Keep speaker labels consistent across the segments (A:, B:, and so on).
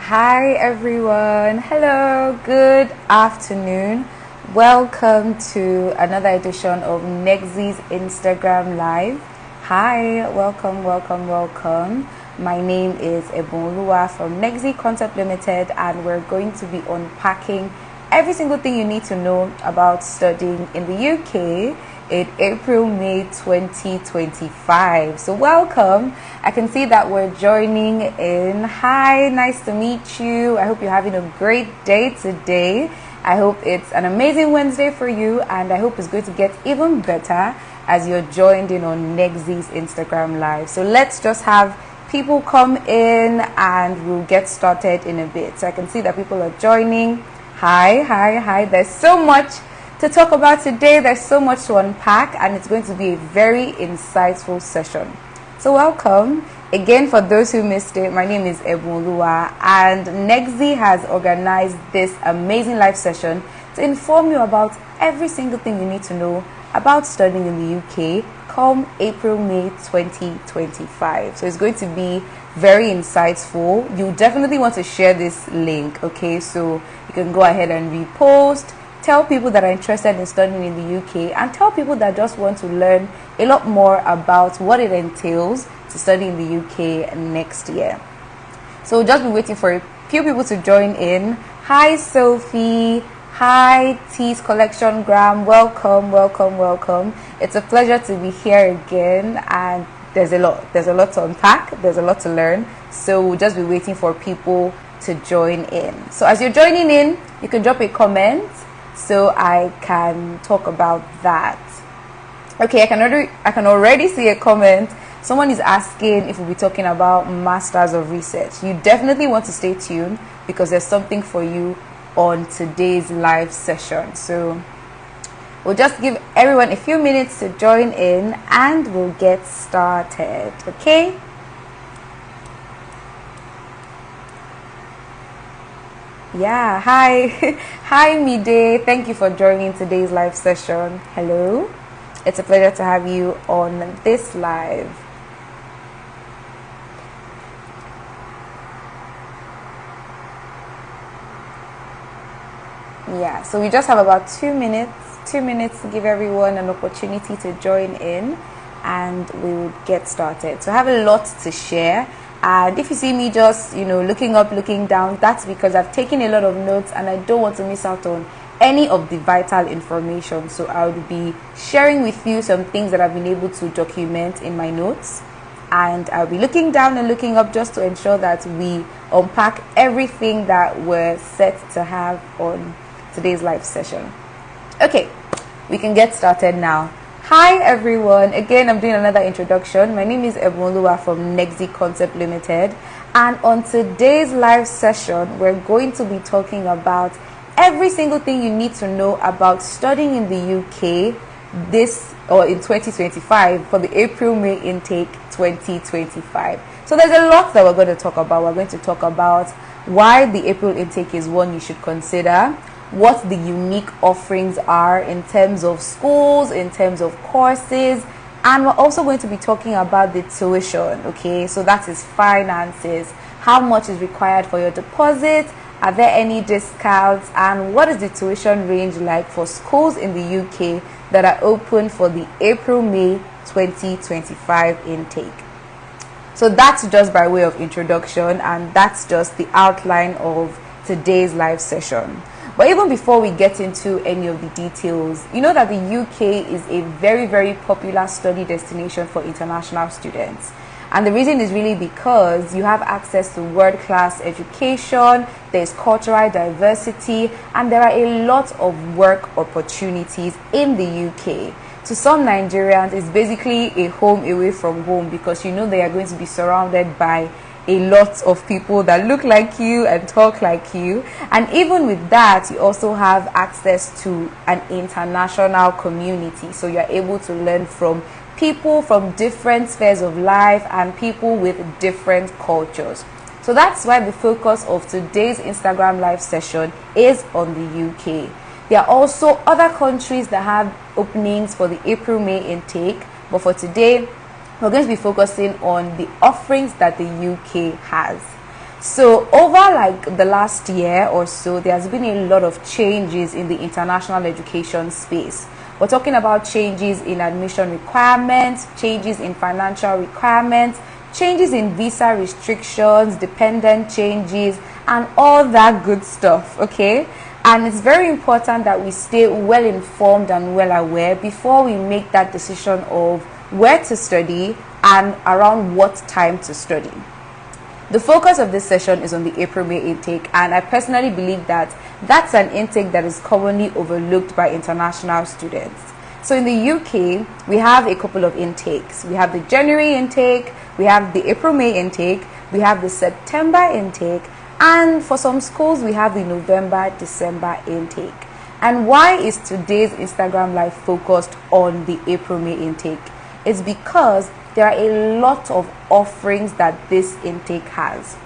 A: Hi everyone. Hello. Good afternoon. Welcome to another edition of Nexie's Instagram Live. Hi. Welcome. My name is Ebunoluwa from Nexie Concept Limited, and we're going to be unpacking every single thing you need to know about studying in the UK in April-May 2025. So welcome. I can see that we're joining in. Hi, nice to meet you. I hope you're having a great day today. I hope it's an amazing Wednesday for you, and I hope it's going to get even better as you're joined in on Nexie's Instagram Live. So let's just have people come in and we'll get started in a bit. So I can see that people are joining. Hi. There's so much to talk about today. There's so much to unpack, and it's going to be a very insightful session. So welcome. Again, for those who missed it, my name is Ebunoluwa, and Nexie has organized this amazing live session to inform you about every single thing you need to know about studying in the UK come April-May 2025. So it's going to be very insightful. You definitely want to share this link, okay? So you can go ahead and repost. Tell people that are interested in studying in the UK, and tell people that just want to learn a lot more about what it entails to study in the UK next year. So we'll just be waiting for a few people to join in. Hi Sophie. Hi Teas Collection Graham. Welcome. It's a pleasure to be here again, and there's a lot to unpack. There's a lot to learn. So we'll just be waiting for people to join in. So as you're joining in, you can drop a comment so I can talk about that. Okay, I can already see a comment. Someone is asking if we'll be talking about Masters of Research. You definitely want to stay tuned because there's something for you on today's live session. So we'll just give everyone a few minutes to join in and we'll get started. Okay? Yeah, hi Mide. Thank you for joining today's live session. Hello. It's a pleasure to have you on this live. Yeah, so we just have about 2 minutes to give everyone an opportunity to join in, and we will get started. So I have a lot to share. And if you see me just, looking up, looking down, that's because I've taken a lot of notes and I don't want to miss out on any of the vital information. So I will be sharing with you some things that I've been able to document in my notes. And I'll be looking down and looking up just to ensure that we unpack everything that we're set to have on today's live session. Okay, we can get started now. Hi everyone, again I'm doing another introduction. My name is Ebunoluwa from Nexie Concept Limited, and on today's live session we're going to be talking about every single thing you need to know about studying in the UK in 2025 for the April-May intake 2025. So there's a lot that we're going to talk about. We're going to talk about why the April intake is one you should consider, what the unique offerings are in terms of schools, in terms of courses, and we're also going to be talking about the tuition. Okay, so that is finances. How much is required for your deposit? Are there any discounts? And what is the tuition range like for schools in the UK that are open for the April-May 2025 intake? So that's just by way of introduction, and that's just the outline of today's live session. But even before we get into any of the details, you know that the UK is a very, very popular study destination for international students. And the reason is really because you have access to world-class education, there's cultural diversity, and there are a lot of work opportunities in the UK. To some Nigerians, it's basically a home away from home because you know they are going to be surrounded by a lot of people that look like you and talk like you, and even with that you also have access to an international community, so you're able to learn from people from different spheres of life and people with different cultures. So that's why the focus of today's Instagram live session is on the UK. There are also other countries that have openings for the April-May intake, but for today we're going to be focusing on the offerings that the UK has. So over like the last year or so, there has been a lot of changes in the international education space. We're talking about changes in admission requirements, changes in financial requirements, changes in visa restrictions, dependent changes, and all that good stuff, okay? And it's very important that we stay well informed and well aware before we make that decision of where to study and around what time to study. The focus of this session is on the April-May intake, and I personally believe that that's an intake that is commonly overlooked by international students. So in the UK, we have a couple of intakes. We have the January intake, we have the April-May intake, we have the September intake, and for some schools, we have the November-December intake. And why is today's Instagram Live focused on the April-May intake? It's because there are a lot of offerings that this intake has.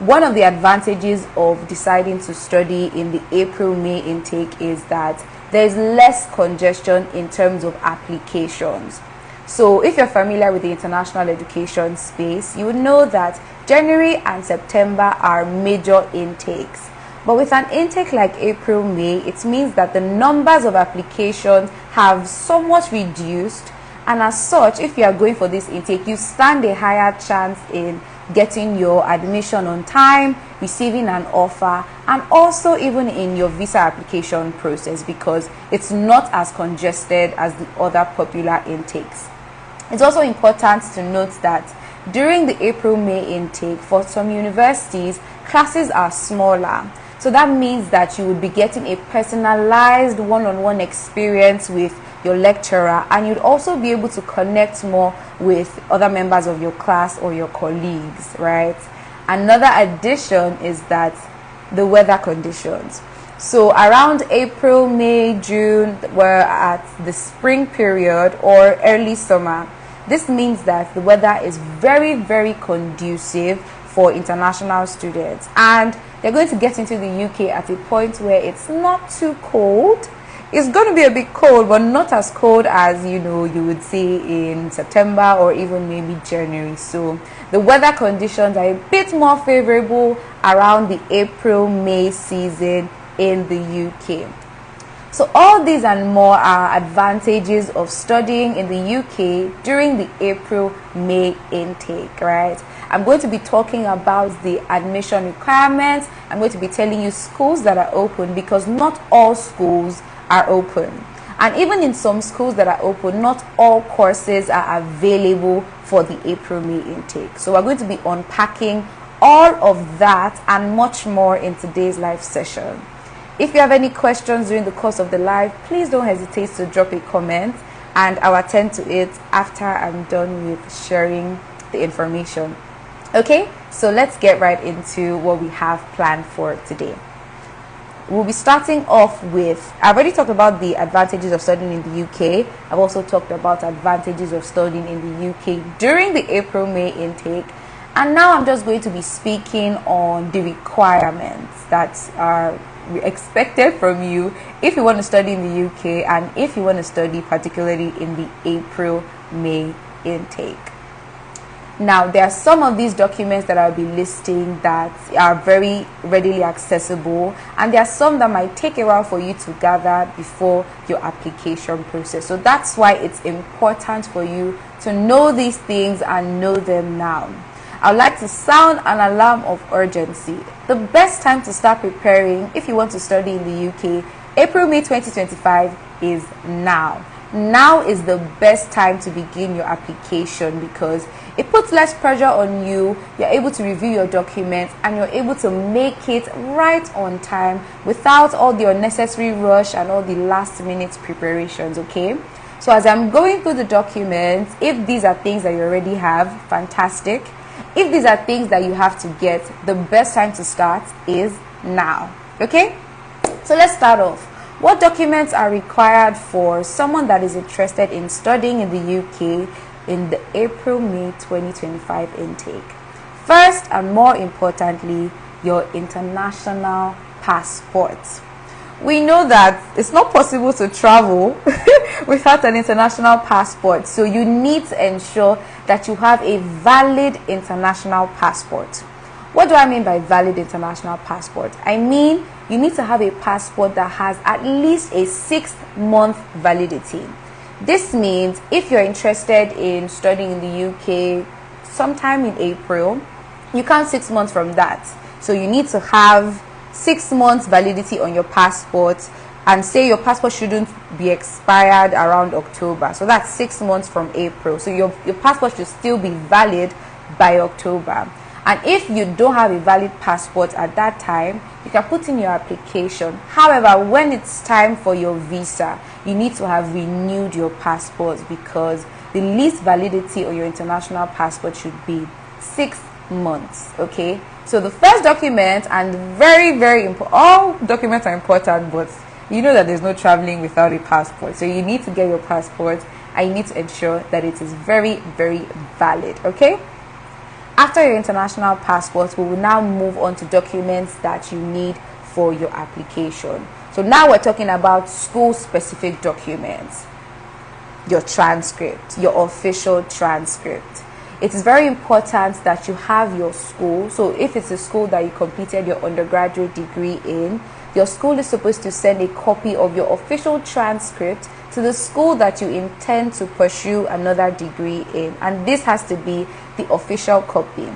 A: One of the advantages of deciding to study in the April-May intake is that there is less congestion in terms of applications. So if you're familiar with the international education space, you would know that January and September are major intakes. But with an intake like April-May, it means that the numbers of applications have somewhat reduced. And as such, if you are going for this intake, you stand a higher chance in getting your admission on time, receiving an offer, and also even in your visa application process, because it's not as congested as the other popular intakes. It's also important to note that during the April-May intake, for some universities, classes are smaller. So that means that you would be getting a personalized one-on-one experience with your lecturer, and you'd also be able to connect more with other members of your class or your colleagues, right? Another addition is that the weather conditions. So around April, May, June, we're at the spring period or early summer. This means that the weather is very, very conducive for international students, and they're going to get into the UK at a point where it's not too cold. It's going to be a bit cold, but not as cold as you would see in September or even maybe January. So the weather conditions are a bit more favorable around the April-May season in the UK. So all these and more are advantages of studying in the UK during the April-May intake, right? I'm going to be talking about the admission requirements. I'm going to be telling you schools that are open, because not all schools are open. And even in some schools that are open, not all courses are available for the April-May intake. So we're going to be unpacking all of that and much more in today's live session. If you have any questions during the course of the live, please don't hesitate to drop a comment, and I'll attend to it after I'm done with sharing the information. Okay, so let's get right into what we have planned for today. We'll be starting off with, I've already talked about the advantages of studying in the UK. I've also talked about advantages of studying in the UK during the April-May intake. And now I'm just going to be speaking on the requirements that are expected from you if you want to study in the UK and if you want to study particularly in the April-May intake. Now, there are some of these documents that I'll be listing that are very readily accessible, and there are some that might take a while for you to gather before your application process. So that's why it's important for you to know these things and know them now. I would like to sound an alarm of urgency. The best time to start preparing if you want to study in the UK, April-May 2025, is now. Now is the best time to begin your application, because it puts less pressure on you. You're able to review your documents and you're able to make it right on time without all the unnecessary rush and all the last minute preparations, okay? So as I'm going through the documents, if these are things that you already have, fantastic. If these are things that you have to get, the best time to start is now, okay? So let's start off. What documents are required for someone that is interested in studying in the UK in the April-May 2025 intake? First and more importantly, your international passport. We know that it's not possible to travel without an international passport, so you need to ensure that you have a valid international passport. What do I mean by valid international passport? I mean you need to have a passport that has at least a 6-month validity. This means if you're interested in studying in the UK sometime in April, you count 6 months from that. So you need to have 6 months validity on your passport, and say your passport shouldn't be expired around October. So that's 6 months from April. So your passport should still be valid by October. And if you don't have a valid passport at that time, you can put in your application. However, when it's time for your visa, you need to have renewed your passport, because the least validity on your international passport should be 6 months. Okay, so the first document, and very, very important, all documents are important, but you know that there's no traveling without a passport. So you need to get your passport, and you need to ensure that it is very, very valid. Okay, after your international passport, we will now move on to documents that you need for your application. So now we're talking about school specific documents. Your transcript, your official transcript. It is very important that you have your school. So if it's a school that you completed your undergraduate degree in, your school is supposed to send a copy of your official transcript to the school that you intend to pursue another degree in. And this has to be the official copy,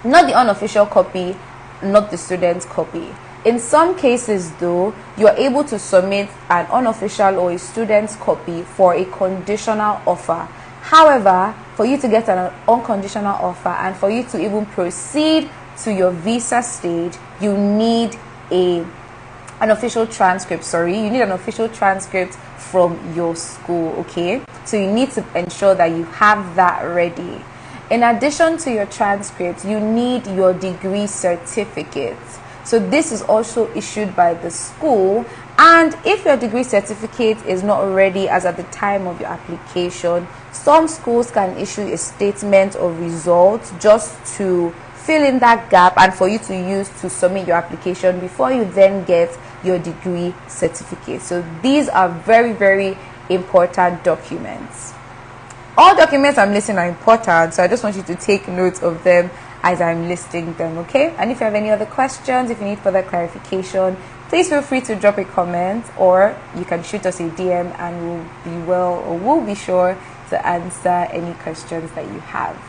A: not the unofficial copy, not the student's copy. In some cases though, you are able to submit an unofficial or a student's copy for a conditional offer. However, for you to get an unconditional offer and for you to even proceed to your visa stage, you need an official transcript. You need an official transcript from your school. Okay, so you need to ensure that you have that ready. In addition to your transcript, you need your degree certificate. So this is also issued by the school, and if your degree certificate is not ready as at the time of your application, some schools can issue a statement of results just to fill in that gap and for you to use to submit your application before you then get your degree certificate. So these are very, very important documents. All documents I'm listing are important, so I just want you to take note of them as I'm listing them, okay? And if you have any other questions, if you need further clarification, please feel free to drop a comment, or you can shoot us a DM and we'll be sure to answer any questions that you have.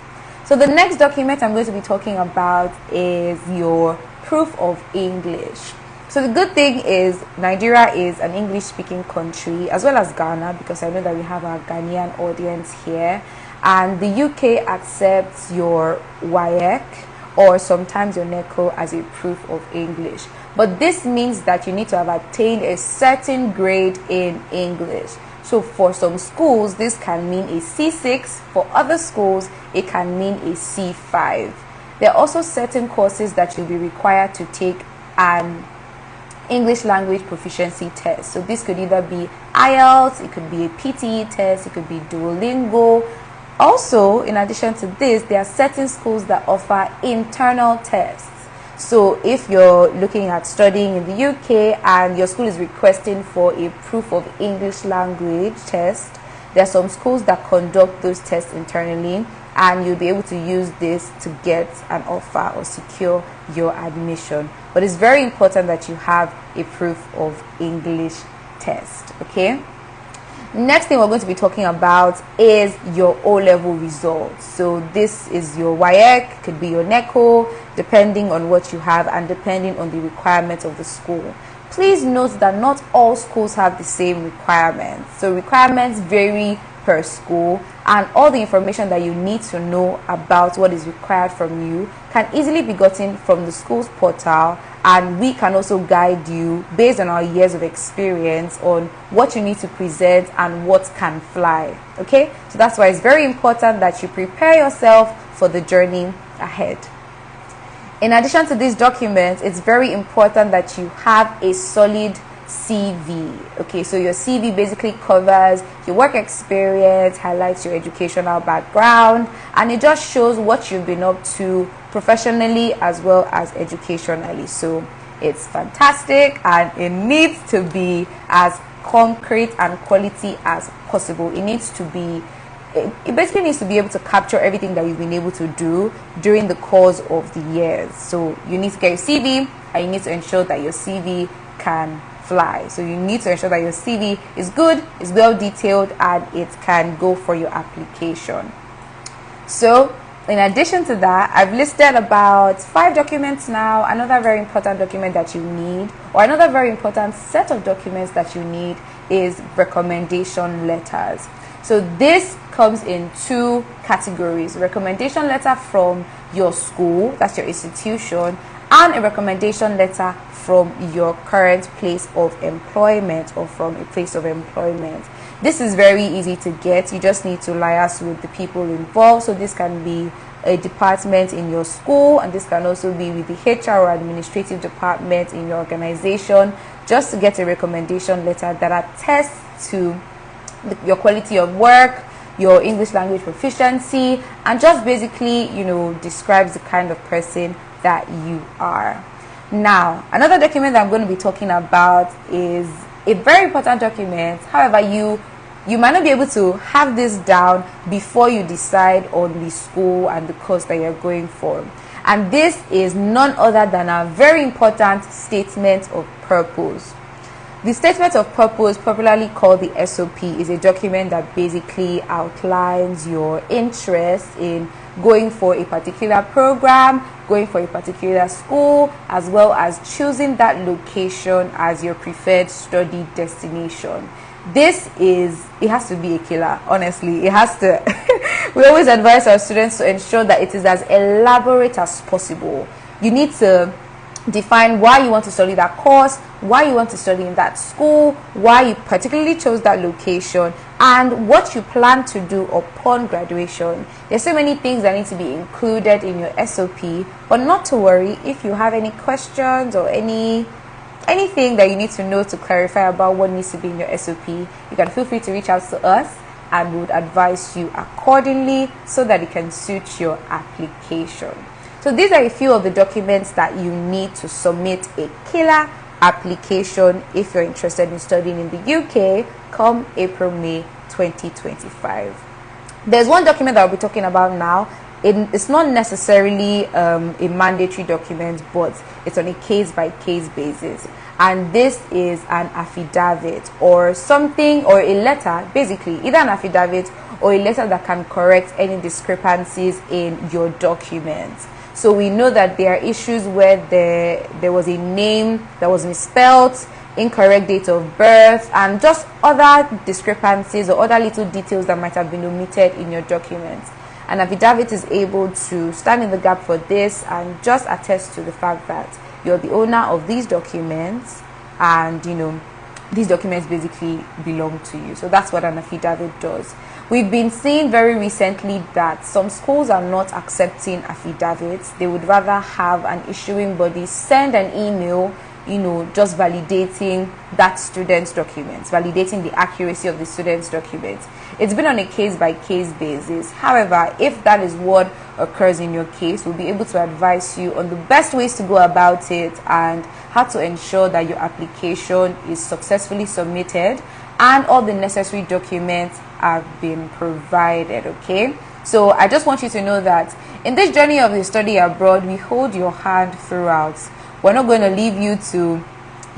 A: So the next document I'm going to be talking about is your proof of English. So the good thing is Nigeria is an English-speaking country, as well as Ghana, because I know that we have our Ghanaian audience here. And the UK accepts your WAEC or sometimes your NECO as a proof of English. But this means that you need to have attained a certain grade in English. So for some schools, this can mean a C6. For other schools, it can mean a C5. There are also certain courses that you'll be required to take an English language proficiency test. So this could either be IELTS, it could be a PTE test, it could be Duolingo. Also, in addition to this, there are certain schools that offer internal tests. So if you're looking at studying in the UK and your school is requesting for a proof of English language test, there are some schools that conduct those tests internally, and you'll be able to use this to get an offer or secure your admission. But it's very important that you have a proof of English test, okay? Next thing we're going to be talking about is your O-level results. So this is your WAEC, could be your NECO, depending on what you have and depending on the requirements of the school. Please note that not all schools have the same requirements. So requirements vary per school, and all the information that you need to know about what is required from you can easily be gotten from the school's portal, and we can also guide you based on our years of experience on what you need to present and what can fly. Okay, so that's why it's very important that you prepare yourself for the journey ahead. In addition to these documents, it's very important that you have a solid CV. Okay, so your CV basically covers your work experience, highlights your educational background, and it just shows what you've been up to professionally as well as educationally. So it's fantastic, and it needs to be as concrete and quality as possible. It needs to be it basically needs to be able to capture everything that you've been able to do during the course of the years. So you need to get your CV, and you need to ensure that your CV can fly. So you need to ensure that your CV is good, is well detailed, and it can go for your application. So in addition to that, I've listed about 5 documents now. Another very important document that you need, or another very important set of documents that you need, is recommendation letters. So this comes in 2 categories: recommendation letter from your school, that's your institution, and a recommendation letter from your current place of employment, or from a place of employment. This is very easy to get. You just need to liaise with the people involved. So this can be a department in your school, and this can also be with the HR or administrative department in your organization, just to get a recommendation letter that attests to your quality of work, your English language proficiency, and just basically, describes the kind of person that you are. Now, another document that I'm going to be talking about is a very important document. However, you might not be able to have this down before you decide on the school and the course that you're going for. And this is none other than a very important statement of purpose. The statement of purpose, popularly called the SOP, is a document that basically outlines your interest in going for a particular program, going for a particular school, as well as choosing that location as your preferred study destination. It has to be a killer, honestly. It has to. We always advise our students to ensure that it is as elaborate as possible. You need to define why you want to study that course, why you want to study in that school, why you particularly chose that location, and what you plan to do upon graduation. There's so many things that need to be included in your SOP, but not to worry. If you have any questions or anything that you need to know to clarify about what needs to be in your SOP, you can feel free to reach out to us, and we would advise you accordingly so that it can suit your application. So these are a few of the documents that you need to submit a killer application if you're interested in studying in the UK come April-May 2025. There's one document that I'll be talking about now. It's not necessarily a mandatory document, but it's on a case-by-case basis. And this is an affidavit, or something, or a letter, basically, either an affidavit or a letter that can correct any discrepancies in your documents. So we know that there are issues where there was a name that was misspelled, incorrect date of birth, and just other discrepancies or other little details that might have been omitted in your documents. An affidavit is able to stand in the gap for this and just attest to the fact that you're the owner of these documents, and these documents basically belong to you. So that's what an affidavit does. We've been seeing very recently that some schools are not accepting affidavits. They would rather have an issuing body send an email, just validating that student's documents, validating the accuracy of the student's documents. It's been on a case-by-case basis. However, if that is what occurs in your case, we'll be able to advise you on the best ways to go about it and how to ensure that your application is successfully submitted and all the necessary documents have been provided. Okay, so I just want you to know that in this journey of the study abroad, we hold your hand throughout. We're not going to leave you to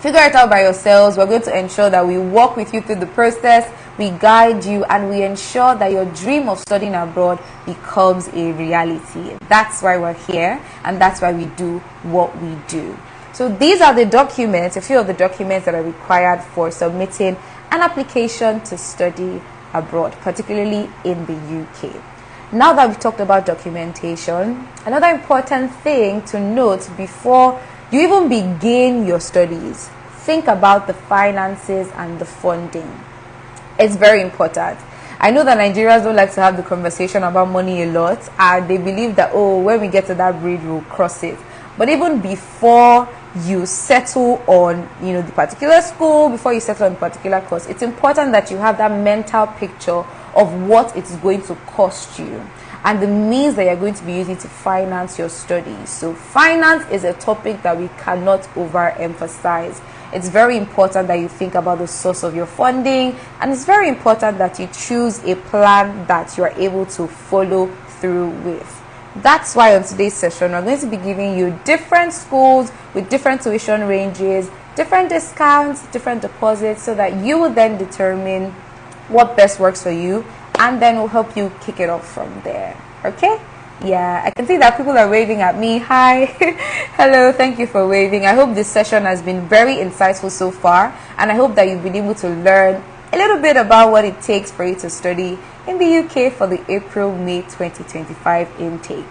A: figure it out by yourselves. We're going to ensure that we walk with you through the process, we guide you, and we ensure that your dream of studying abroad becomes a reality. That's why we're here, and that's why we do what we do. So these are the documents, a few of the documents that are required for submitting an application to study abroad, particularly in the UK. Now that we've talked about documentation, another important thing to note before you even begin your studies, think about the finances and the funding. It's very important. I know that Nigerians don't like to have the conversation about money a lot, and they believe that, when we get to that bridge, we'll cross it. But even before you settle on, the particular school, before you settle on a particular course, it's important that you have that mental picture of what it's going to cost you and the means that you're going to be using to finance your studies. So finance is a topic that we cannot overemphasize. it's very important that you think about the source of your funding, and it's very important that you choose a plan that you are able to follow through with. That's why on today's session, we're going to be giving you different schools with different tuition ranges, different discounts, different deposits, so that you will then determine what best works for you, and then we'll help you kick it off from there. Okay? Yeah, I can see that people are waving at me. Hi. Hello, thank you for waving. I hope this session has been very insightful so far, and I hope that you've been able to learn a little bit about what it takes for you to study in the UK for the April-May 2025 intake.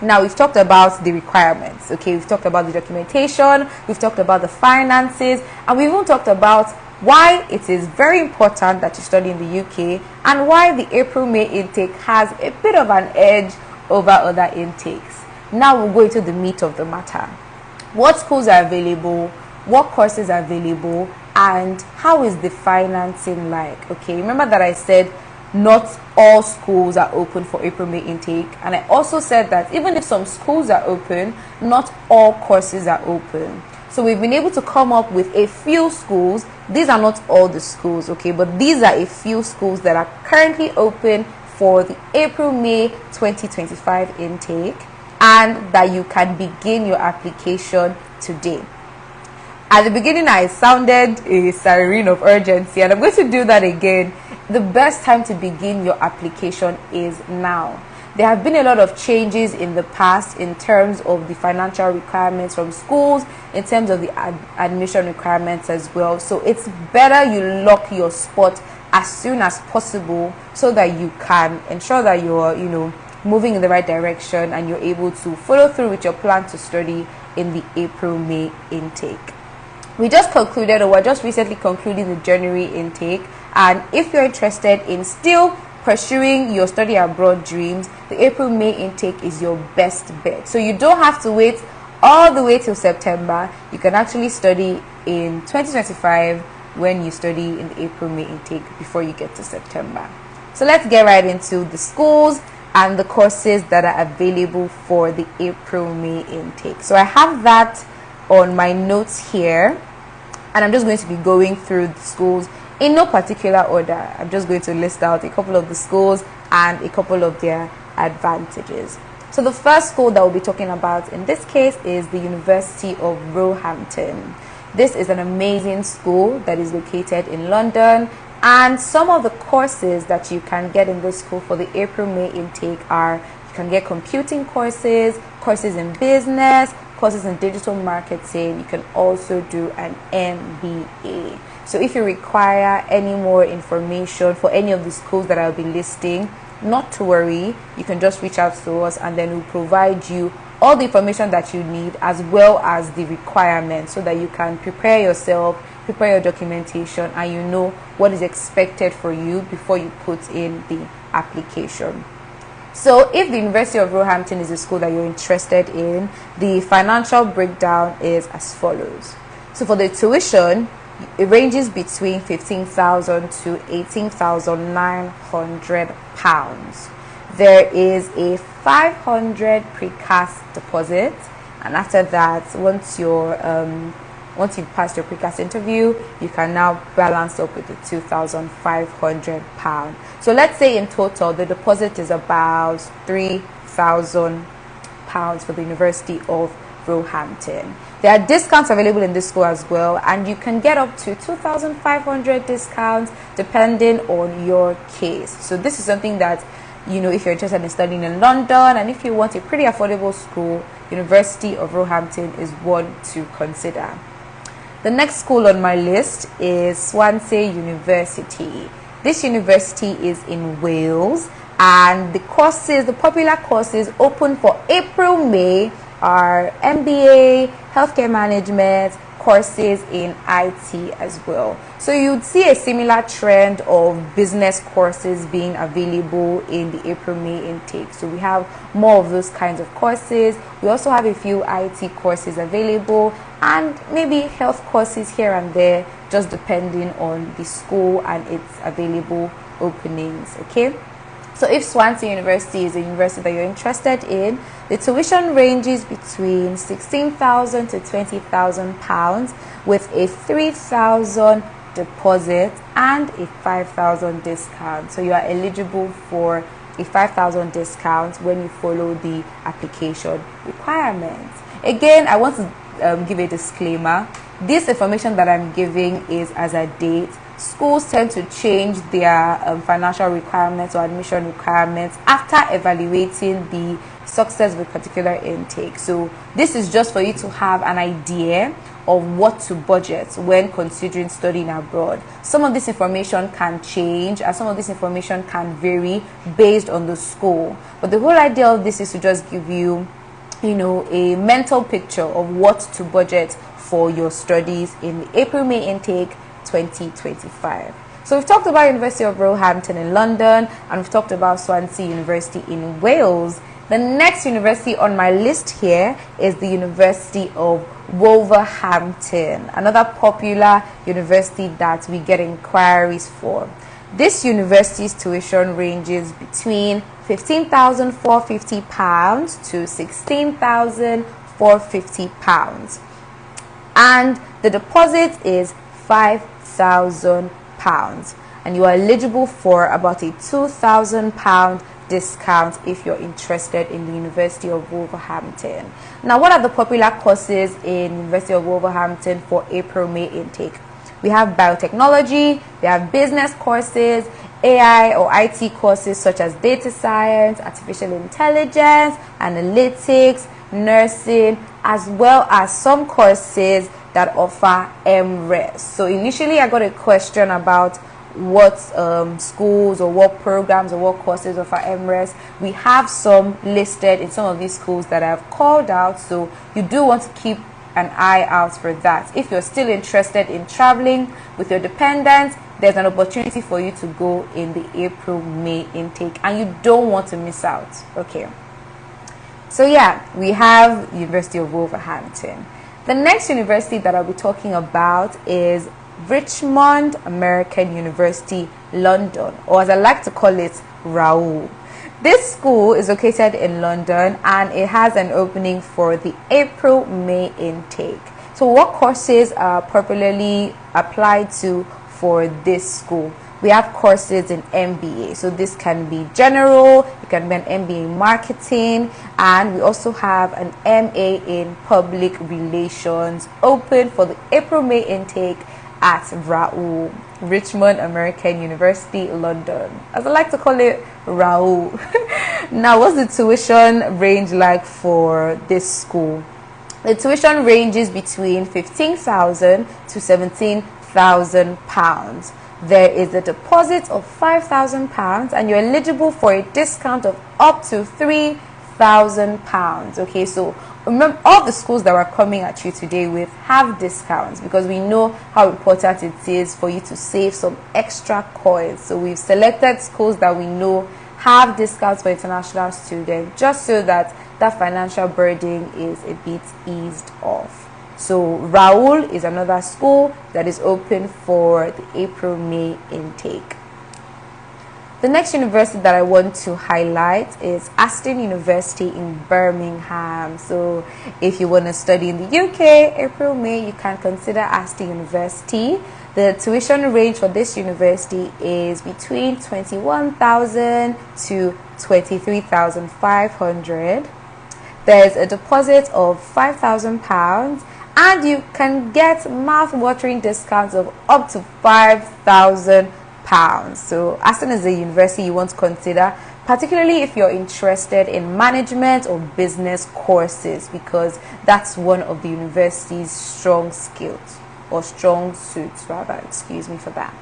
A: Now, we've talked about the requirements, okay? We've talked about the documentation, we've talked about the finances, and we've even talked about why it is very important that you study in the UK, and why the April-May intake has a bit of an edge over other intakes. Now we'll go into the meat of the matter. What schools are available, what courses are available, and how is the financing like? Okay, remember that I said not all schools are open for April-May intake, and I also said that even if some schools are open, not all courses are open. So we've been able to come up with a few schools. These are not all the schools, okay, but these are a few schools that are currently open for the April-May 2025 intake, and that you can begin your application today. At the beginning, I sounded a siren of urgency, and I'm going to do that again. The best time to begin your application is now. There have been a lot of changes in the past in terms of the financial requirements from schools, in terms of the admission requirements as well. So it's better you lock your spot as soon as possible, so that you can ensure that you're, moving in the right direction, and you're able to follow through with your plan to study in the April-May intake. We just concluded, or we're just recently concluding the January intake, and if you're interested in still pursuing your study abroad dreams, the April-May intake is your best bet. So you don't have to wait all the way till September. You can actually study in 2025 when you study in the April-May intake before you get to September. So let's get right into the schools and the courses that are available for the April-May intake. So I have that on my notes here, and I'm just going to be going through the schools in no particular order. I'm just going to list out a couple of the schools and a couple of their advantages. So the first school that we'll be talking about in this case is the University of Roehampton. This is an amazing school that is located in London, and some of the courses that you can get in this school for the April-May intake are: you can get computing courses, courses in business, courses in digital marketing. You can also do an MBA. So if you require any more information for any of the schools that I'll be listing, not to worry, you can just reach out to us, and then we'll provide you all the information that you need, as well as the requirements, so that you can prepare yourself, prepare your documentation, and you know what is expected for you before you put in the application. So if the University of Roehampton is a school that you're interested in, the financial breakdown is as follows. So for the tuition, it ranges between £15,000 to £18,900. There is a £500 precast deposit, and after that, once you've passed your precast interview, you can now balance up with the £2,500. So let's say in total the deposit is about £3,000 for the University of Roehampton. There are discounts available in this school as well, and you can get up to 2,500 discounts depending on your case. So this is something that, if you're interested in studying in London, and if you want a pretty affordable school, University of Roehampton is one to consider. The next school on my list is Swansea University. This university is in Wales, and the popular courses open for April-May are MBA, healthcare management, courses in IT as well. So you'd see a similar trend of business courses being available in the April-May intake. So we have more of those kinds of courses. We also have a few IT courses available, and maybe health courses here and there, just depending on the school and its available openings. Okay, So if Swansea University is a university that you're interested in, the tuition ranges between 16,000 to 20,000 pounds with a 3,000 deposit and a 5,000 discount. So you are eligible for a 5,000 discount when you follow the application requirements. Again, I want to give a disclaimer. This information that I'm giving is as a date. Schools tend to change their financial requirements or admission requirements after evaluating the success of a particular intake. So this is just for you to have an idea of what to budget when considering studying abroad. Some of this information can change and some of this information can vary based on the school. But the whole idea of this is to just give you, a mental picture of what to budget for your studies in the April-May intake 2025. So we've talked about University of Roehampton in London and we've talked about Swansea University in Wales. The next university on my list here is the University of Wolverhampton, another popular university that we get inquiries for. This university's tuition ranges between £15,450 to £16,450, and the deposit is £5,000, and you are eligible for about a £2,000 discount if you're interested in the University of Wolverhampton. Now, what are the popular courses in University of Wolverhampton for April-May intake? We have biotechnology, we have business courses, AI or IT courses such as data science, artificial intelligence, analytics, nursing, as well as some courses that offer MRes. So initially I got a question about what schools or what programs or what courses offer MRes. We have some listed in some of these schools that I've called out, so you do want to keep an eye out for that. If you're still interested in traveling with your dependents, there's an opportunity for you to go in the April-May intake and you don't want to miss out. Okay, so yeah, we have University of Wolverhampton. The next university that I'll be talking about is Richmond American University, London, or as I like to call it, RAU. This school is located in London and it has an opening for the April-May intake. So what courses are popularly applied to for this school? We have courses in MBA, so this can be general, it can be an MBA in marketing, and we also have an MA in public relations open for the April-May intake at RAU, Richmond American University, London, as I like to call it, RAU. Now, what's the tuition range like for this school? The tuition ranges between £15,000 to £17,000. There is a deposit of £5,000 and you're eligible for a discount of up to £3,000. Okay, so remember, all the schools that we're coming at you today with have discounts because we know how important it is for you to save some extra coins. So we've selected schools that we know have discounts for international students just so that that financial burden is a bit eased off. So Raoul is another school that is open for the April-May intake. The next university that I want to highlight is Aston University in Birmingham. So if you want to study in the UK, April-May, you can consider Aston University. The tuition range for this university is between £21,000 to £23,500. There's a deposit of £5,000 and you can get mouth-watering discounts of up to £5,000. So Aston is a university you want to consider, particularly if you're interested in management or business courses, because that's one of the university's strong skills, or strong suits rather, excuse me for that.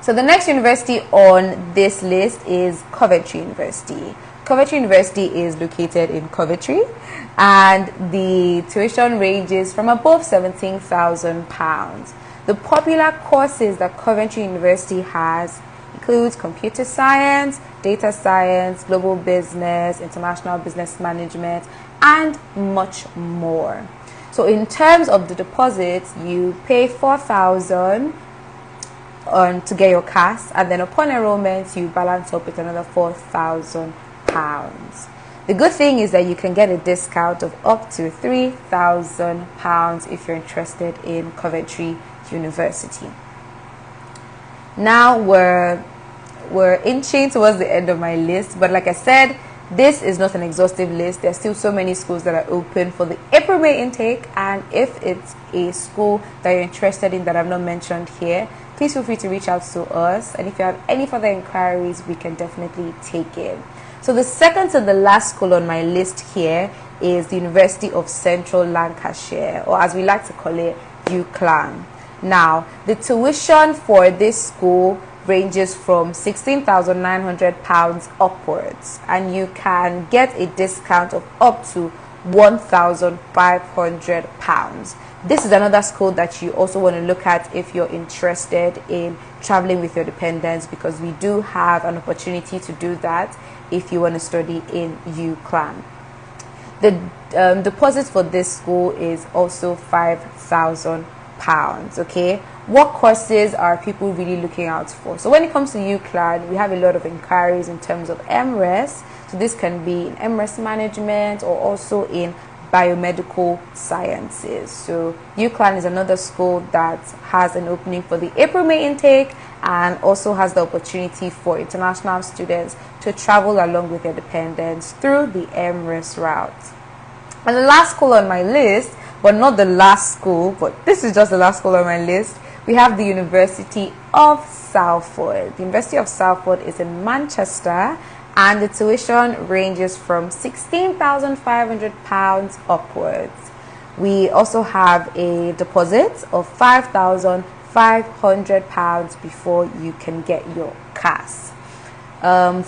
A: So the next university on this list is Coventry University. Coventry University is located in Coventry and the tuition ranges from above £17,000. The popular courses that Coventry University has includes computer science, data science, global business, international business management, and much more. So in terms of the deposits, you pay £4,000 on to get your CAS, and then upon enrollment you balance up with another £4,000. The good thing is that you can get a discount of up to £3,000 if you're interested in Coventry University. Now we're inching towards the end of my list, but like I said, this is not an exhaustive list. There's still so many schools that are open for the April-May intake, and if it's a school that you're interested in that I've not mentioned here, please feel free to reach out to us, and if you have any further inquiries, we can definitely take it. So the second to the last school on my list here is the University of Central Lancashire, or as we like to call it, UCLan. Now, the tuition for this school ranges from £16,900 upwards, and you can get a discount of up to £1,500. This is another school that you also want to look at if you're interested in traveling with your dependents, because we do have an opportunity to do that if you want to study in UCLan. The deposit for this school is also £5,000. Okay, what courses are people really looking out for? So when it comes to UCLan, we have a lot of inquiries in terms of MRes. So this can be in MRes management or also in biomedical sciences. So UCLan is another school that has an opening for the April-May intake and also has the opportunity for international students to travel along with their dependents through the MRes route. And the last school on my list, but not the last school, but this is just the last school on my list, we have the University of Salford. The University of Salford is in Manchester, and the tuition ranges from £16,500 upwards. We also have a deposit of £5,500 before you can get your CAS.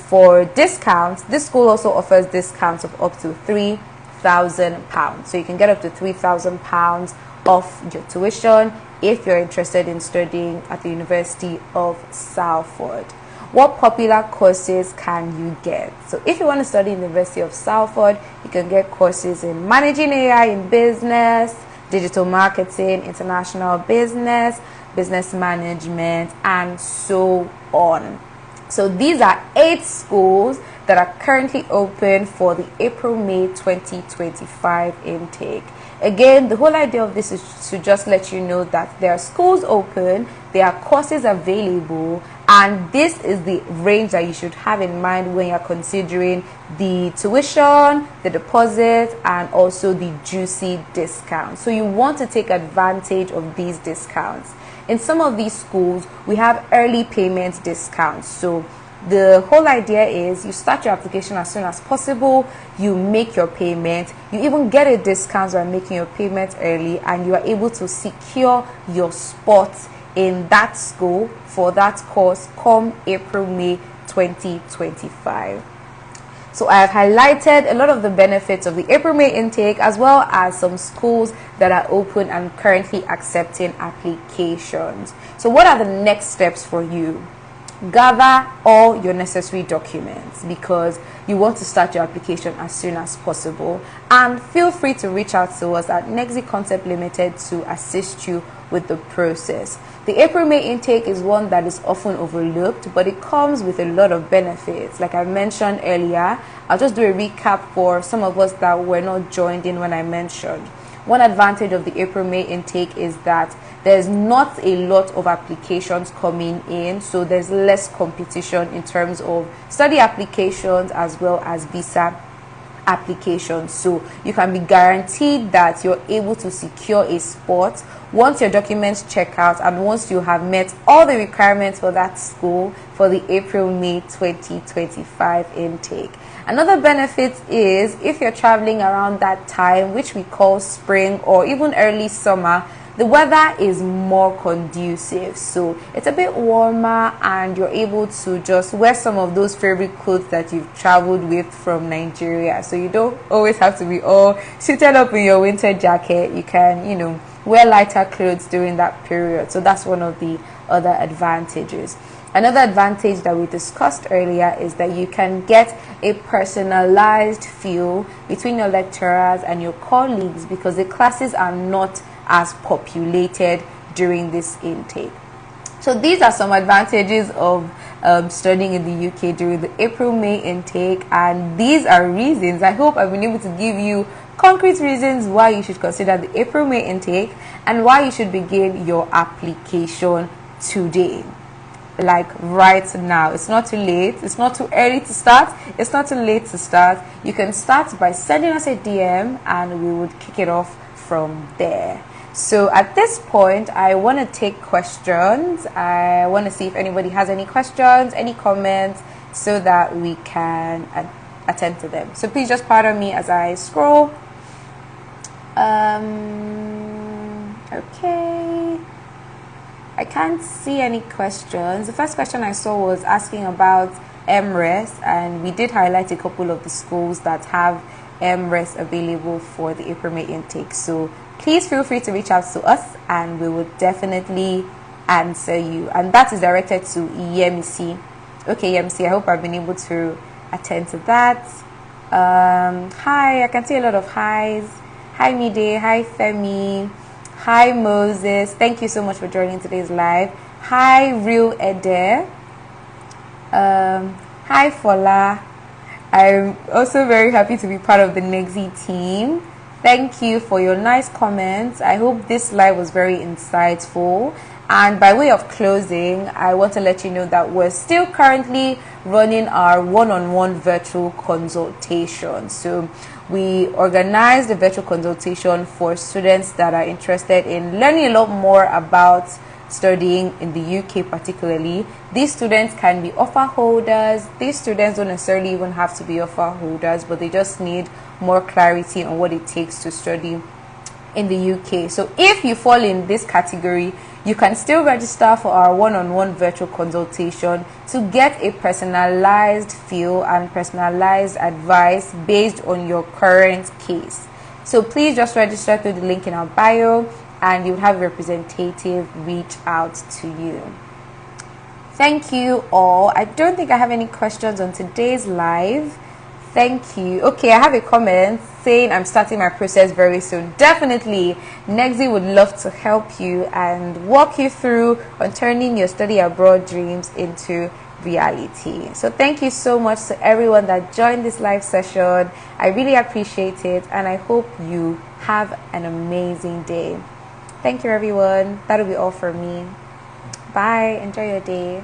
A: For discounts, this school also offers discounts of up to £3,000. So you can get up to £3,000 off your tuition if you're interested in studying at the University of Salford. What popular courses can you get? So if you want to study in the University of Salford, you can get courses in managing AI in business, digital marketing, international business, business management, and so on. So these are 8 schools that are currently open for the April-May 2025 intake. Again, the whole idea of this is to just let you know that there are schools open, there are courses available, and this is the range that you should have in mind when you're considering the tuition, the deposit, and also the juicy discount. So you want to take advantage of these discounts. In some of these schools, we have early payment discounts. So the whole idea is you start your application as soon as possible, you make your payment, you even get a discount by making your payment early, and you are able to secure your spot in that school for that course come April-May 2025. So I have highlighted a lot of the benefits of the April-May intake, as well as some schools that are open and currently accepting applications. So what are the next steps for you? Gather all your necessary documents, because you want to start your application as soon as possible, and feel free to reach out to us at Nexi Concept Limited to assist you with the process. The April-May intake is one that is often overlooked, but it comes with a lot of benefits. Like I mentioned earlier, I'll just do a recap for some of us that were not joined in when I mentioned. One advantage of the April-May intake is that there's not a lot of applications coming in, so there's less competition in terms of study applications as well as visa applications. So you can be guaranteed that you're able to secure a spot once your documents check out and once you have met all the requirements for that school for the April-May 2025 intake. Another benefit is if you're traveling around that time, which we call spring or even early summer, the weather is more conducive, so it's a bit warmer and you're able to just wear some of those favorite clothes that you've traveled with from Nigeria. So you don't always have to be all suited up in your winter jacket. You can, wear lighter clothes during that period. So that's one of the other advantages. Another advantage that we discussed earlier is that you can get a personalized feel between your lecturers and your colleagues, because the classes are not as populated during this intake. So these are some advantages of studying in the UK during the April-May intake, and these are reasons. I hope I've been able to give you concrete reasons why you should consider the April-May intake and why you should begin your application today. Like right now. It's not too late. It's not too early to start. It's not too late to start. You can start by sending us a DM and we would kick it off from there. So at this point, I want to take questions. I want to see if anybody has any questions, any comments, so that we can attend to them. So please just pardon me as I scroll. Okay. I can't see any questions. The first question I saw was asking about MRES, and we did highlight a couple of the schools that have MRES available for the April-May intake. So please feel free to reach out to us and we will definitely answer you. And that is directed to EMC. Okay, EMC, I hope I've been able to attend to that. Hi, I can see a lot of highs. Hi, Mide. Hi, Femi. Hi, Moses. Thank you so much for joining today's live. Hi, Real Ede. Hi, Fola. I'm also very happy to be part of the Nexi team. Thank you for your nice comments. I hope this live was very insightful. And by way of closing, I want to let you know that we're still currently running our one-on-one virtual consultation. So we organized a virtual consultation for students that are interested in learning a lot more about studying in the UK particularly. These students can be offer holders. These students don't necessarily even have to be offer holders, but they just need more clarity on what it takes to study in the UK. So if you fall in this category, you can still register for our one-on-one virtual consultation to get a personalized feel and personalized advice based on your current case. So please just register through the link in our bio and you'll have a representative reach out to you. Thank you all. I don't think I have any questions on today's live. Thank you. Okay, I have a comment saying I'm starting my process very soon. Definitely, Nexi would love to help you and walk you through on turning your study abroad dreams into reality. So thank you so much to everyone that joined this live session. I really appreciate it and I hope you have an amazing day. Thank you everyone. That'll be all for me. Bye. Enjoy your day.